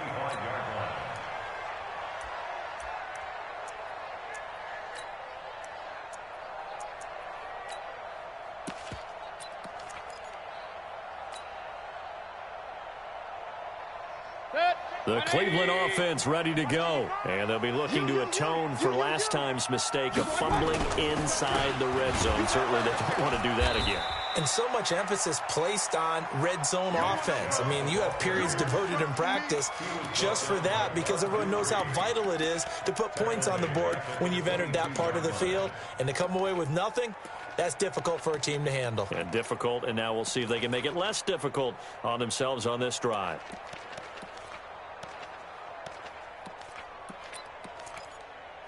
The Cleveland offense ready to go. And they'll be looking to atone for last time's mistake of fumbling inside the red zone. Certainly they don't want to do that again. And so much emphasis placed on red zone offense. I mean, you have periods devoted in practice just for that because everyone knows how vital it is to put points on the board when you've entered that part of the field. And to come away with nothing, that's difficult for a team to handle. And difficult, and now we'll see if they can make it less difficult on themselves on this drive.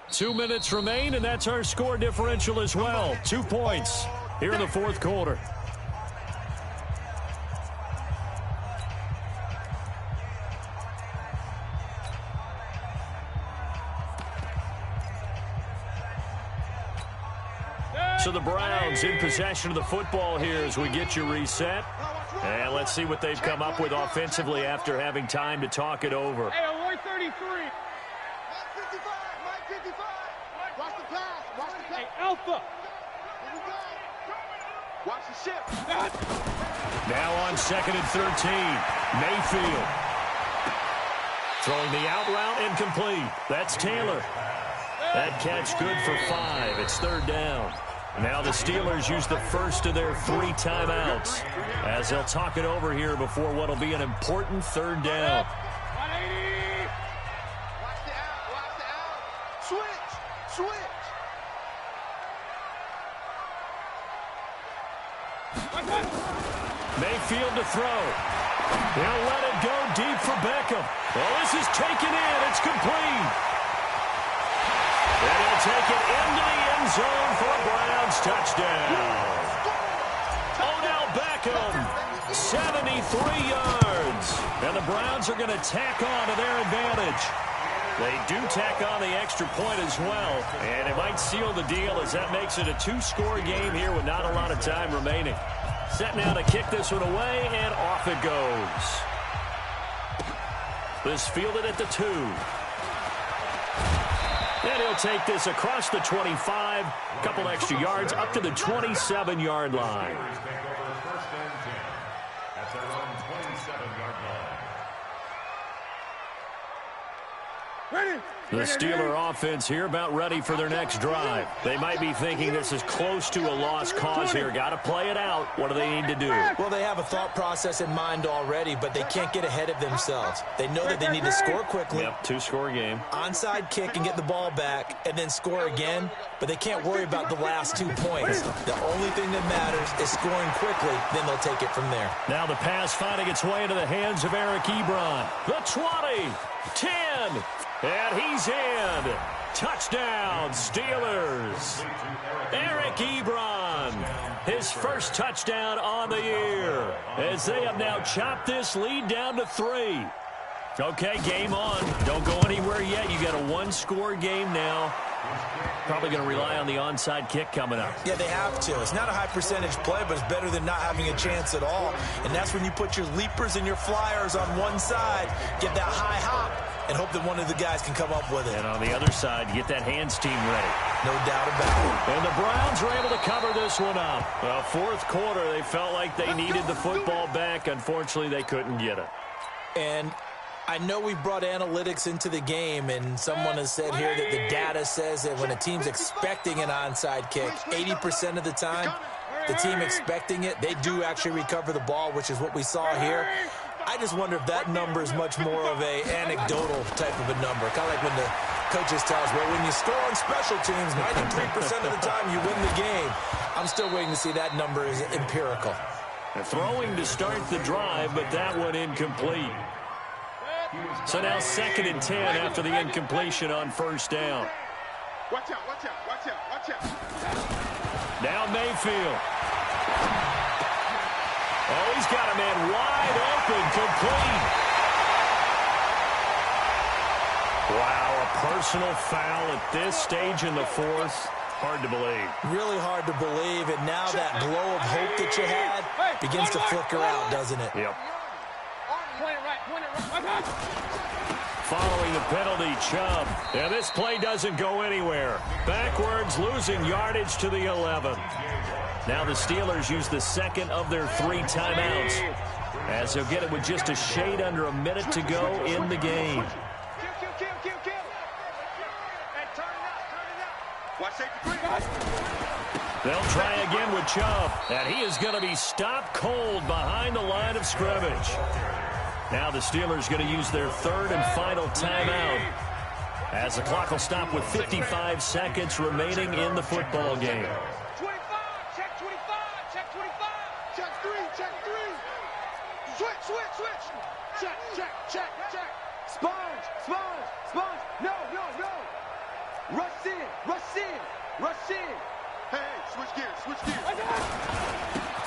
Two minutes remain, and that's our score differential as well. 2 points here in the 4th quarter. So the Browns in possession of the football here as we get you reset. And let's see what they've come up with offensively after having time to talk it over. Hey, on 133. Watch the pass. Hey, Alpha. Here we go. Watch the shift. Now on 2nd and 13. Mayfield. Throwing the out route incomplete. That's Taylor. That catch good for 5. It's 3rd down. Now the Steelers use the first of their 3 timeouts as they'll talk it over here before what will be an important 3rd down. 180. Watch the out. Switch. Mayfield to throw. He'll let it go deep for Beckham. Well, this is taken in. It's complete. And he'll take it into the end zone for a Browns touchdown. Odell Beckham, 73 yards. And the Browns are going to tack on to their advantage. They do tack on the extra point as well. And it might seal the deal as that makes it a 2-score game here with not a lot of time remaining. Set now to kick this one away, and off it goes. This fielded at the 2. And he'll take this across the 25. A couple extra yards up to the 27-yard line. The Steeler offense here about ready for their next drive. They might be thinking this is close to a lost cause here. Got to play it out. What do they need to do? Well, they have a thought process in mind already, but they can't get ahead of themselves. They know that they need to score quickly. Yep, 2-score game. Onside kick and get the ball back and then score again, but they can't worry about the last 2 points. The only thing that matters is scoring quickly, then they'll take it from there. Now the pass finding its way into the hands of Eric Ebron. The 20, 10, and he's in. Touchdown, Steelers. Eric Ebron, his first touchdown on the year, as they have now chopped this lead down to 3. Okay, game on. Don't go anywhere yet. You got a 1-score game now. Probably going to rely on the onside kick coming up. Yeah, they have to. It's not a high percentage play, but it's better than not having a chance at all. And that's when you put your leapers and your flyers on one side, get that high hop, and hope that one of the guys can come up with it. And on the other side, get that hands team ready. No doubt about it. And the Browns are able to cover this one up. Well, 4th quarter, they felt like they needed the football back. Unfortunately, they couldn't get it. And I know we brought analytics into the game, and someone has said here that the data says that when a team's expecting an onside kick, 80% of the time, the team expecting it, they do actually recover the ball, which is what we saw here. I just wonder if that number is much more of a anecdotal type of a number. Kind of like when the coaches tell us, well, when you score on special teams, 93% of the time you win the game. I'm still waiting to see that number is empirical. Throwing to start the drive, but that one incomplete. So now 2nd and 10 after the incompletion on first down. Watch out, watch out, watch out, watch out. Now Mayfield. Oh, he's got a man wide open, complete. Wow, a personal foul at this stage in the fourth. Hard to believe. Really hard to believe, and now that glow of hope that you had begins to flicker out, doesn't it? Yep. Following the penalty, Chubb. And this play doesn't go anywhere. Backwards, losing yardage to the 11. Now the Steelers use the second of their 3 timeouts, as they'll get it with just a shade under a minute to go in the game. They'll try again with Chubb, and he is going to be stopped cold behind the line of scrimmage. Now the Steelers going to use their 3rd and final timeout, as the clock will stop with 55 seconds remaining in the football game. 25, check 25, check 25, check 3, check 3. Switch, switch, switch. Check, check, check, check. Sponge, sponge, sponge. No, no, no. Rush in, rush in, rush in. Hey, switch gears, switch gears.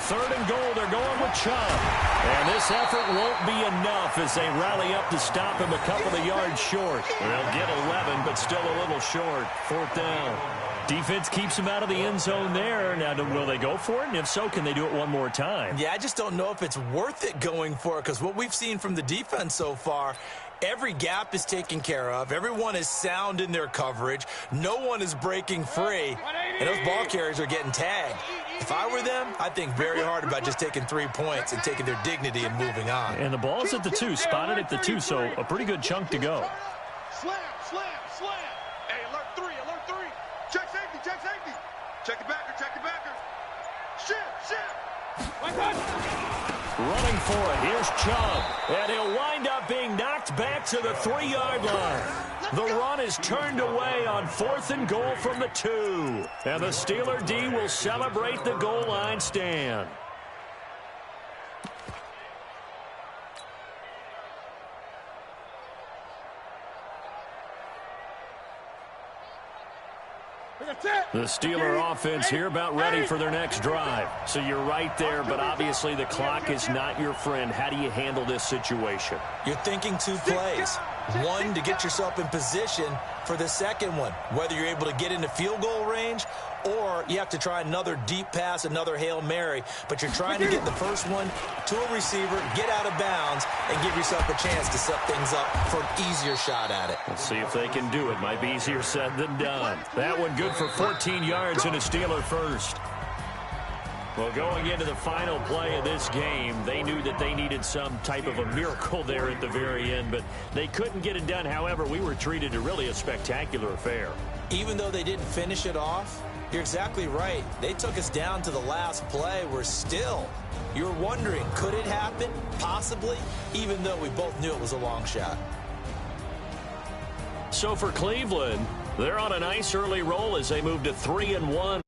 3rd and goal, they're going with Chubb. And this effort won't be enough as they rally up to stop him a couple of yards short. They'll get 11, but still a little short. 4th down. Defense keeps him out of the end zone there. Now, will they go for it? And if so, can they do it one more time? Yeah, I just don't know if it's worth it going for it, because what we've seen from the defense so far, every gap is taken care of. Everyone is sound in their coverage. No one is breaking free. And those ball carriers are getting tagged. If I were them, I'd think very hard about just taking 3 points and taking their dignity and moving on. And the ball's at the 2, spotted at the 2, so a pretty good chunk to go. Slam, slam, slam. Hey, alert 3, alert 3. Check safety, check safety. Check the backer, check the backer. Shift, shift. Running for it, here's Chubb. And he'll wind up being knocked back to the 3-yard line. The run is turned away on 4th and goal from the 2. And the Steeler D will celebrate the goal line stand. The Steeler offense here about ready for their next drive. So you're right there, but obviously the clock is not your friend. How do you handle this situation? You're thinking 2 plays. One, to get yourself in position for the second one, whether you're able to get into field goal range or you have to try another deep pass, another Hail Mary, but you're trying to get the first one to a receiver, get out of bounds, and give yourself a chance to set things up for an easier shot at it. Let's see if they can do it. Might be easier said than done. That one good for 14 yards and a Steeler first. Well, going into the final play of this game, they knew that they needed some type of a miracle there at the very end, but they couldn't get it done. However, we were treated to really a spectacular affair. Even though they didn't finish it off, you're exactly right. They took us down to the last play. We're still, you're wondering, could it happen? Possibly, even though we both knew it was a long shot. So for Cleveland, they're on a nice early roll as they move to 3-1